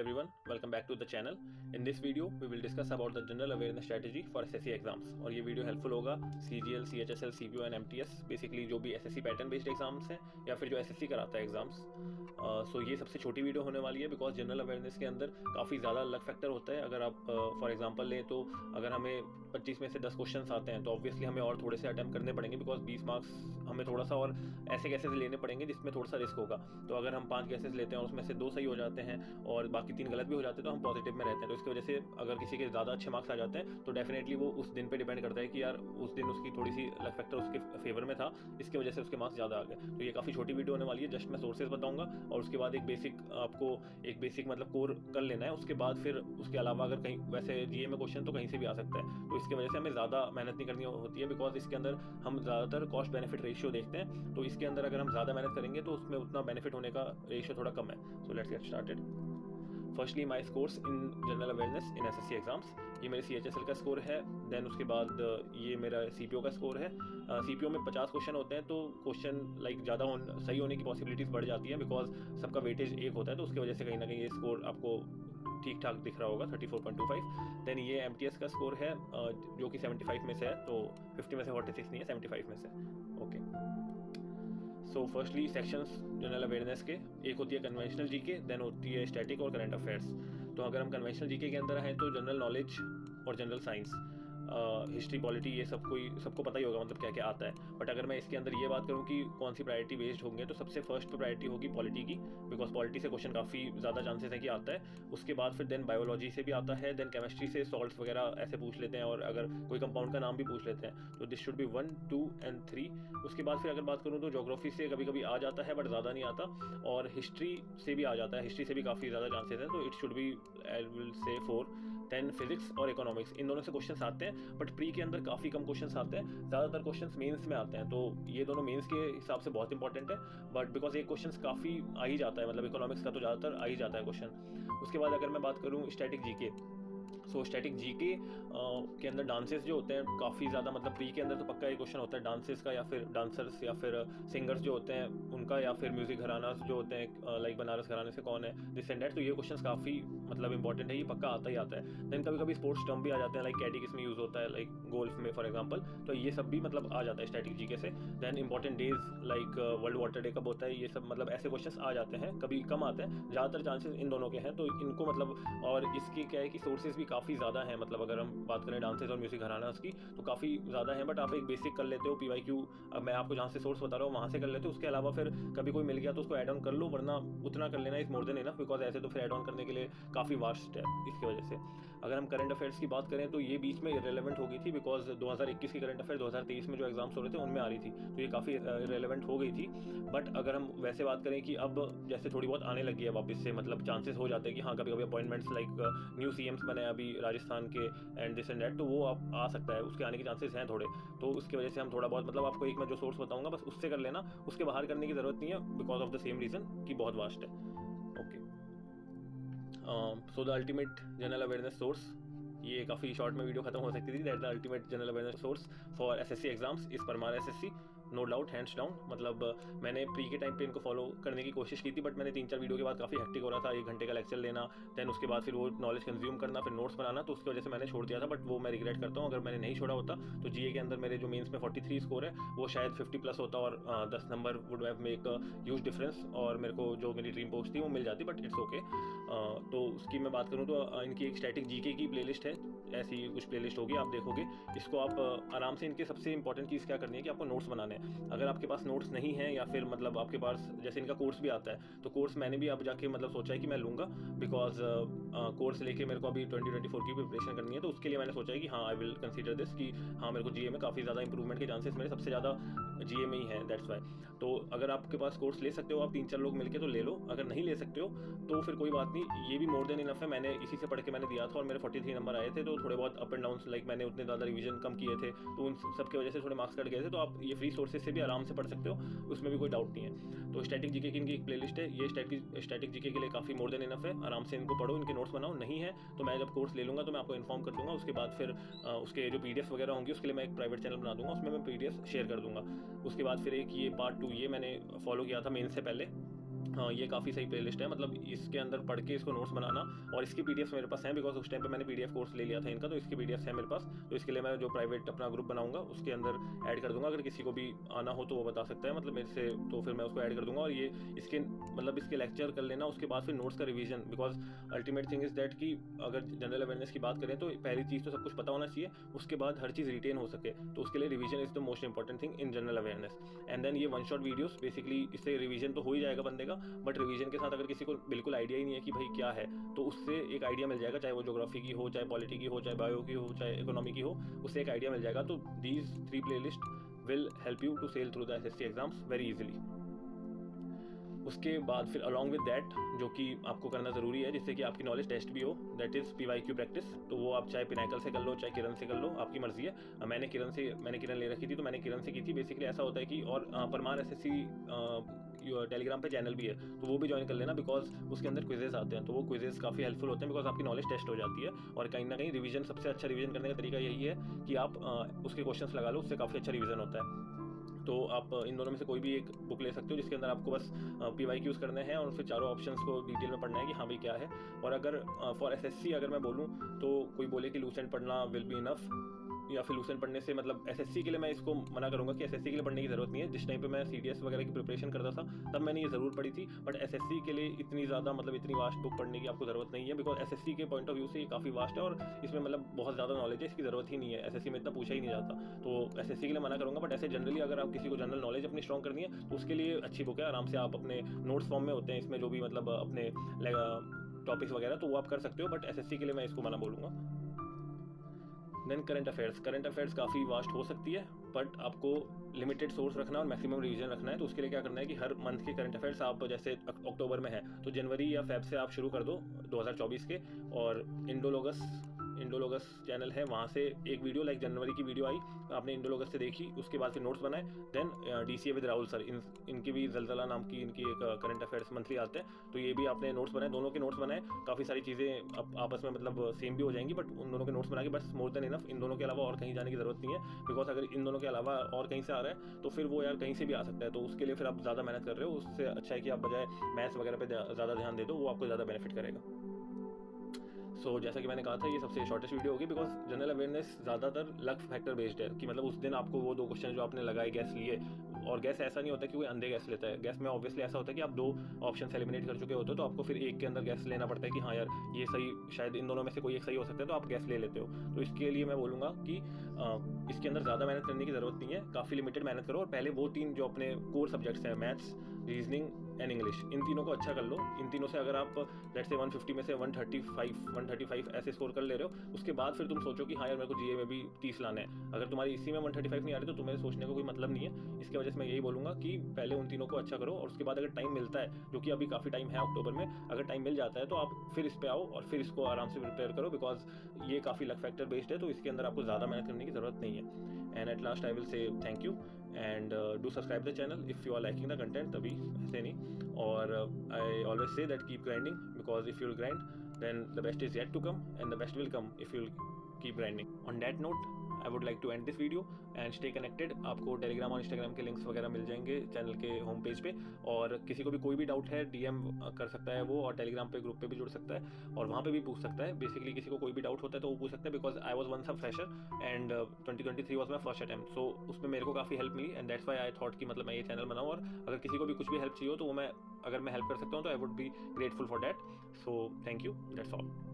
everyone, welcome back to the channel. In this video, we will discuss about the general awareness strategy for SSC exams. और ये video helpful होगा CGL, CHSL, CPO and MTS, basically जो भी SSC pattern based exams हैं या फिर जो SSC कराता है एग्जाम्स। सो ये सबसे छोटी वीडियो होने वाली है बिकॉज जनरल अवेयरनेस के अंदर काफ़ी ज़्यादा अलग फैक्टर होता है। अगर आप फॉर एग्जांपल लें तो अगर हमें 25 में से 10 क्वेश्चंस आते हैं तो ऑब्वियसली हमें और थोड़े से अटैम्प्ट करने पड़ेंगे बिकॉज 20 मार्क्स हमें थोड़ा सा और ऐसे गैसेस लेने पड़ेंगे जिसमें थोड़ा सा रिस्क होगा। तो अगर हम 5 गैसेस लेते हैं और उसमें से 2 सही हो जाते हैं और बाकी 3 गलत भी हो जाते हैं तो हम पॉजिटिव में रहते हैं। तो इसकी वजह से अगर किसी के ज़्यादा अच्छे मार्क्स आ जाते हैं तो डेफिनेटली वो उस दिन पे डिपेंड करता है कि यार उस दिन उसकी थोड़ी सी लक फैक्टर उसके फेवर में था, इसकी वजह से उसके मार्क्स ज़्यादा आ गए। तो ये काफ़ी छोटी वीडियो होने वाली है, जस्ट मैं सोर्सेज बताऊंगा और उसके बाद आपको एक बेसिक मतलब कोर कर लेना है। उसके बाद फिर उसके अलावा अगर कहीं वैसे जीए में क्वेश्चन तो कहीं से भी आ सकता है, तो इसकी वजह से हमें ज़्यादा मेहनत नहीं करनी होती है बिकॉज इसके अंदर हम ज़्यादातर कॉस्ट बेनिफिट रेशियो देखते हैं। तो इसके अंदर अगर हम ज़्यादा मेहनत करेंगे तो उसमें उतना बेनिफिट होने का रेशियो थोड़ा कम है। So let's get started. Firstly my scores in general awareness in SSC exams. ये मेरे CHSL का स्कोर है। देन उसके बाद ये मेरा CPO का स्कोर है। CPO में 50 क्वेश्चन होते हैं तो क्वेश्चन ज़्यादा सही होने की पॉसिबिलिटीज़ बढ़ जाती है बिकॉज सबका वेटेज एक होता है, तो उसकी वजह से कहीं ना कहीं ये स्कोर आपको ठीक ठाक दिख रहा होगा 34.25। देन ये MTS का स्कोर है जो कि 75 में से है, तो 50 में से 46 नहीं है, 75 में से। Okay, so firstly sections general awareness के एक होती है कन्वेंशनल जीके, देन होती है स्टैटिक और करंट अफेयर्स। तो अगर हम कन्वेंशनल जीके के अंदर हैं तो जनरल नॉलेज और जनरल साइंस, हिस्ट्री, पॉलिटी, ये सबको पता ही होगा मतलब क्या क्या आता है। बट अगर मैं इसके अंदर ये बात करूँ कि कौन सी प्रायोरिटी बेस्ड होंगे तो सबसे फर्स्ट पे प्रायोरिटी होगी पॉलिटी की बिकॉज पॉलिटी से क्वेश्चन काफ़ी ज़्यादा चांसेस है कि आता है। उसके बाद फिर देन बायोलॉजी से भी आता है, देन केमिस्ट्री से सॉल्ट्स वगैरह ऐसे पूछ लेते हैं और अगर कोई कंपाउंड का नाम भी पूछ लेते हैं तो दिस शुड बी 1, 2 एंड 3। उसके बाद फिर अगर बात करूँ तो ज्योग्राफी से कभी कभी आ जाता है बट ज़्यादा नहीं आता, और हिस्ट्री से भी आ जाता है, हिस्ट्री से भी काफ़ी ज़्यादा चांसेस हैं, तो it should be I will say 4। Then physics और इकोनॉमिक्स, इन दोनों से क्वेश्चंस आते हैं बट प्री के अंदर काफ़ी कम क्वेश्चंस आते हैं, ज़्यादातर क्वेश्चंस मेंस में आते हैं। तो ये दोनों मेंस के हिसाब से बहुत इंपॉर्टेंट है बट बिकॉज ये क्वेश्चंस काफ़ी आ ही जाता है, मतलब इकोनॉमिक्स का तो ज़्यादातर आ ही जाता है क्वेश्चन। उसके बाद अगर मैं बात करूँ static GK, so static GK के अंदर डांसेस जो होते हैं काफ़ी ज़्यादा, मतलब प्री के अंदर तो पक्का एक क्वेश्चन होता है डांसेस का या फिर डांसर्स या फिर सिंगर्स जो होते हैं उनका, या फिर म्यूजिक घराना जो होते हैं लाइक बनारस घराने से कौन है, दिस एंड दैट। तो ये क्वेश्चंस काफ़ी मतलब इंपॉर्टेंट है, ये पक्का आता ही आता है। देन कभी कभी स्पोर्ट्स टर्म भी आ जाते हैं लाइक कैडी किस में यूज़ होता है, लाइक गोल्फ में फॉर एग्जाम्पल, तो ये सब भी मतलब आ जाता है स्टैटिक जीके से। Then important days like world water day कब होता है, ये सब मतलब ऐसे क्वेश्चंस आ जाते हैं, कभी कम आते हैं, ज़्यादातर चांसेस इन दोनों के हैं। तो इनको मतलब, और इसके क्या है कि सोर्सेज भी काफ़ी ज़्यादा हैं, मतलब अगर हम बात करें डांसेस और म्यूजिक घरानास की तो काफ़ी ज़्यादा है। बट आप एक बेसिक कर लेते हो PYQ, अब मैं आपको जहाँ से सोर्स बता रहा हूँ वहाँ से कर लेते हो, उसके अलावा फिर कभी कोई मिल गया तो उसको ऐड ऑन कर लो, वरना उतना कर लेना is more than enough because ऐसे तो फिर ऐड ऑन करने के लिए काफ़ी वास्ट है इसकी वजह से। अगर हम करंट अफेयर्स की बात करें तो ये बीच में इरेलेवेंट हो गई थी बिकॉज 2021 की करंट अफेयर 2023 में जो एग्जाम्स हो रहे थे उनमें आ रही थी, तो ये काफ़ी इरेलेवेंट हो गई थी। बट अगर हम वैसे बात करें कि अब जैसे थोड़ी बहुत आने लगी है वापस से, मतलब चांसेस हो जाते हैं कि हाँ कभी कभी अपॉइंटमेंट्स लाइक न्यू CMs बने अभी राजस्थान के एंड दिस एंड दैट, तो वो आप आ सकता है, उसके आने के चांसेस हैं थोड़े। तो उसकी वजह से हम थोड़ा बहुत, मतलब आपको एक मैं जो सोर्स बताऊंगा बस उससे कर लेना, उसके बाहर करने की ज़रूरत नहीं है because of the same reason कि बहुत वास्ट है। Okay, so the ultimate general awareness source, ये काफ़ी शॉर्ट में वीडियो खत्म हो सकती थी। That the ultimate general awareness source for SSC exams is Parmar SSC, no doubt, hands down. मतलब मैंने प्री के टाइम पे इनको फॉलो करने की कोशिश की थी बट मैंने 3-4 वीडियो के बाद काफ़ी हेक्टिक हो रहा था, 1 घंटे का लेक्चर लेना, देन उसके बाद फिर वो नॉलेज कंज्यूम करना, फिर नोट्स बनाना, तो उसकी वजह से मैंने छोड़ दिया था। बट वो मैं रिग्रेट करता हूँ, अगर मैंने नहीं छोड़ा होता तो GA के अंदर मेरे जो मेंस में 43 स्कोर है वो शायद 50+ होता और 10 number would have make huge difference और मेरे को जो मेरी ड्रीम पोस्ट थी वो मिल जाती, बट इट्स ओके। तो उसकी मैं बात करूँ तो इनकी एक स्टैटिक GK की प्लेलिस्ट है, ऐसी कुछ प्लेलिस्ट होगी, आप देखोगे इसको, आप आराम से। इनके सबसे इंपॉर्टेंट चीज़ क्या करनी है कि आपको नोट्स बनाने हैं। अगर आपके पास नोट्स नहीं है या फिर मतलब आपके पास, जैसे इनका कोर्स भी आता है तो कोर्स मैंने भी अब जाके मतलब सोचा है कि मैं लूँगा बिकॉज कोर्स लेके मेरे को अभी 2024 की प्रिपरेशन करनी है, तो उसके लिए मैंने सोचा है कि हाँ आई विल कंसीडर दिस कि हाँ मेरे को GA में काफ़ी ज़्यादा इंप्रूवमेंट के चांसेस मेरे सबसे ज़्यादा GA में ही है, दैट्स वाई। तो अगर आपके पास कोर्स ले सकते हो आप 3-4 लोग मिलकर तो ले लो, अगर नहीं ले सकते हो तो फिर कोई बात नहीं, ये भी मोर देन इनफ है। मैंने इसी से पढ़ के मैंने दिया था और मेरे 43 नंबर आए थे, तो थोड़े बहुत अप एंड डाउन, लाइक मैंने उतने ज़्यादा रिवीजन कम किए थे तो उन सब की वजह से थोड़े मार्क्स कट गए थे। तो आप ये फ्री सोर्सेज से भी आराम से पढ़ सकते हो, उसमें भी कोई डाउट नहीं है। तो स्टैटिक GK की इनकी एक प्लेलिस्ट है, ये स्टैटिक GK के लिए काफ़ी मोर देन इनफ है, आराम से इनको पढ़ो, इनके नोट्स बनाओ। नहीं है तो मैं जब कोर्स ले लूँगा तो मैं आपको इन्फॉर्म कर दूँगा, उसके बाद फिर उसके जो PDF वगैरह होंगी उसके लिए मैं एक प्राइवेट चैनल बना दूँगा, उसमें मैं PDF शेयर कर दूँगा। उसके बाद फिर एक ये पार्ट 2 ये मैंने फॉलो किया था मेन से पहले, हाँ, ये काफ़ी सही प्लेलिस्ट है, मतलब इसके अंदर पढ़ के इसको नोट्स बनाना, और इसकी पीडीएफ्स मेरे पास हैं बिकॉज उस टाइम पे मैंने पीडीएफ कोर्स ले लिया था इनका, तो इसकी पीडीएफ्स है मेरे पास। तो इसके लिए मैं जो प्राइवेट अपना ग्रुप बनाऊंगा उसके अंदर ऐड कर दूंगा, अगर किसी को भी आना हो तो वो बता सकता है मतलब मेरे से, तो फिर मैं उसको ऐड कर दूंगा। और ये इसके मतलब इसके लेक्चर कर लेना, उसके बाद फिर नोट्स का revision, because ultimate thing is that कि अगर जनरल अवेयरनेस की बात करें तो पहली चीज़ तो सब कुछ पता होना चाहिए, उसके बाद हर चीज़ रिटेन हो सके, तो उसके लिए revision is the most important thing in general awareness. And then ये वन शॉट वीडियोस, बेसिकली इससे रिवीजन तो हो ही जाएगा बंदे का, बट रिवीजन के साथ अगर किसी को बिल्कुल आइडिया ही नहीं है कि भाई क्या है, तो उससे एक आइडिया मिल जाएगा, चाहे वो ज्योग्राफी की हो, चाहे पॉलिटी की हो, चाहे बायो की हो, चाहे इकोनॉमी की हो, उससे एक आइडिया मिल जाएगा। तो these 3 playlist will help you to sail through the SSC exams very easily. उसके बाद फिर अलॉन्ग विद दैट जो कि आपको करना ज़रूरी है जिससे कि आपकी नॉलेज टेस्ट भी हो, दैट इज़ PYQ प्रैक्टिस। तो वो आप चाहे पिनाकल से कर लो, चाहे किरण से कर लो, आपकी मर्जी है। मैंने किरण ले रखी थी, तो मैंने किरण से की थी। बेसिकली ऐसा होता है कि, और परमार एसएससी टेलीग्राम पे चैनल भी है, तो वो भी ज्वाइन कर लेना, बिकॉज उसके अंदर क्विजेस आते हैं, तो वो क्विजेस काफ़ी हेल्पफुल होते हैं, बिकॉज आपकी नॉलेज टेस्ट हो जाती है। और कहीं ना कहीं रिवीजन, सबसे अच्छा रिवीजन करने का तरीका यही है कि आप उसके क्वेश्चंस लगा लो, उससे काफ़ी अच्छा रिवीजन होता है। तो आप इन दोनों में से कोई भी एक बुक ले सकते हो जिसके अंदर आपको बस PYQs करने हैं और फिर चारों ऑप्शंस को डिटेल में पढ़ना है कि हाँ भाई क्या है। और अगर फॉर SSC अगर मैं बोलूँ तो कोई बोले कि लूसेंट पढ़ना विल बी इनफ, या फिर लूसेंट पढ़ने से मतलब SSC के लिए मैं इसको मना करूँगा कि SSC के लिए पढ़ने की ज़रूरत नहीं है। जिस टाइम पे मैं CDS वगैरह की प्रिपरेशन करता था तब मैंने ये ज़रूर पढ़ी थी, बट SSC के लिए इतनी ज़्यादा मतलब इतनी वास्ट बुक पढ़ने की आपको ज़रूरत नहीं है, बिकॉज SSC के पॉइंट ऑफ व्यू से ये काफ़ी वास्ट है और इसमें मतलब बहुत ज़्यादा नॉलेज है, इसकी ज़रूरत ही नहीं है, SSC में इतना पूछा ही नहीं जाता। तो SSC के लिए मना करूँगा, बट ऐसे जनरली अगर आप किसी को जनरल नॉलेज अपनी स्ट्रॉन्ग करनी है तो उसके लिए अच्छी बुक है। आराम से आप अपने नोट्स फॉर्म में होते हैं इसमें, जो भी मतलब अपने टॉपिक्स वगैरह, तो वो आप कर सकते हो, बट SSC के लिए मैं इसको मना बोलूँगा। देन करंट अफेयर्स काफ़ी वास्ट हो सकती है, बट आपको लिमिटेड सोर्स रखना और मैक्सिमम रिवीजन रखना है। तो उसके लिए क्या करना है कि हर मंथ के करंट अफेयर्स आप, जैसे अक्टूबर में है तो जनवरी या फेब से आप शुरू कर दो 2024 के, और इंडोलॉगस चैनल है, वहाँ से एक वीडियो लाइक जनवरी की वीडियो आई, आपने इंडोलॉगस से देखी, उसके बाद फिर नोट्स बनाए। Then DCA with Rahul sir, इनकी भी जलजला नाम की इनकी एक करंट अफेयर्स मंथली आते हैं, तो ये भी आपने नोट्स बनाए, दोनों के नोट्स बनाए। काफ़ी सारी चीज़ें आपस में मतलब सेम भी हो जाएंगी, बट उन दोनों के नोट्स बना के बस मोर देन इनफ। इन दोनों के अलावा और कहीं जाने की ज़रूरत नहीं है, बिकॉज अगर इन दोनों के अलावा और कहीं से आ रहा है तो फिर वो यार कहीं से भी आ सकता है, तो उसके लिए फिर आप ज़्यादा मेहनत कर रहे हो। उससे अच्छा है कि आप बजाय मैथ्स वगैरह पे ज़्यादा ध्यान दे दो, वो आपको ज़्यादा बेनिफिट करेगा। सो जैसा कि मैंने कहा था, ये सबसे शॉर्टेस्ट वीडियो होगी, बिकॉज जनरल अवेयरनेस ज़्यादातर लक फैक्टर बेस्ड है, कि मतलब उस दिन आपको वो 2 क्वेश्चन जो आपने लगाए, गैस लिए, और गैस ऐसा नहीं होता कि कोई अंधे गैस लेता है, गैस में ऑब्वियसली ऐसा होता है कि आप 2 ऑप्शन एलिमिनेट कर चुके होते हो, तो आपको फिर एक के अंदर गैस लेना पड़ता है कि हाँ यार ये सही, शायद इन दोनों में से कोई एक सही हो सकता है, तो आप गैस ले लेते हो। तो इसके लिए मैं बोलूँगा कि इसके अंदर ज़्यादा मेहनत करने की ज़रूरत नहीं है, काफ़ी लिमिटेड मेहनत करो, और पहले वो 3 जो अपने कोर सब्जेक्ट्स हैं, मैथ्स, रीजनिंग एंड इंग्लिश, इन तीनों को अच्छा कर लो। इन तीनों से अगर आप लेट्स से 150 में से 135 ऐसे स्कोर कर ले रहे हो, उसके बाद फिर तुम सोचो कि हाँ यार मेरे को GA में भी 30 लाना है। अगर तुम्हारी इसी में 135 नहीं आ रही तो तुम्हें सोचने का कोई मतलब नहीं है। इसकी वजह से मैं यही बोलूँगा कि पहले उन तीनों को अच्छा करो, और उसके बाद अगर टाइम मिलता है, जो कि अभी काफ़ी टाइम है अक्टूबर में, अगर टाइम मिल जाता है तो आप फिर इस पर आओ और फिर इसको आराम से प्रिपेयर करो, बिकॉज ये काफ़ी लक फैक्टर बेस्ड है, तो इसके अंदर आपको ज़्यादा मेहनत करने की ज़रूरत नहीं है। And at last I will से thank you and do subscribe the channel if you are liking the content, तभी ऐसे नहीं। और I always say that keep grinding, because if you'll grind then the best is yet to come, and the best will come if you'll keep grinding. On that note I would like to end this video and stay connected. आपको Telegram और Instagram के links वगैरह मिल जाएंगे channel के home page पे, और किसी को भी कोई भी डाउट है DM कर सकता है वो, और टेलीग्राम पे ग्रुप पे भी जुड़ सकता है और वहाँ पे भी पूछ सकता है। बेसिकली किसी को कोई भी डाउट होता है तो वो पूछ सकता है, because I was once a fresher and 2023 was my first attempt, so उसमें मेरे को काफ़ी हेल्प मिली, and that's why I thought कि मतलब मैं ये चैनल बनाऊँ, और अगर किसी को भी कुछ भी हेल्प चाहिए हो तो वो मैं, अगर मैं हेल्प कर सकता हूँ तो I would be grateful for that. So thank you, that's all.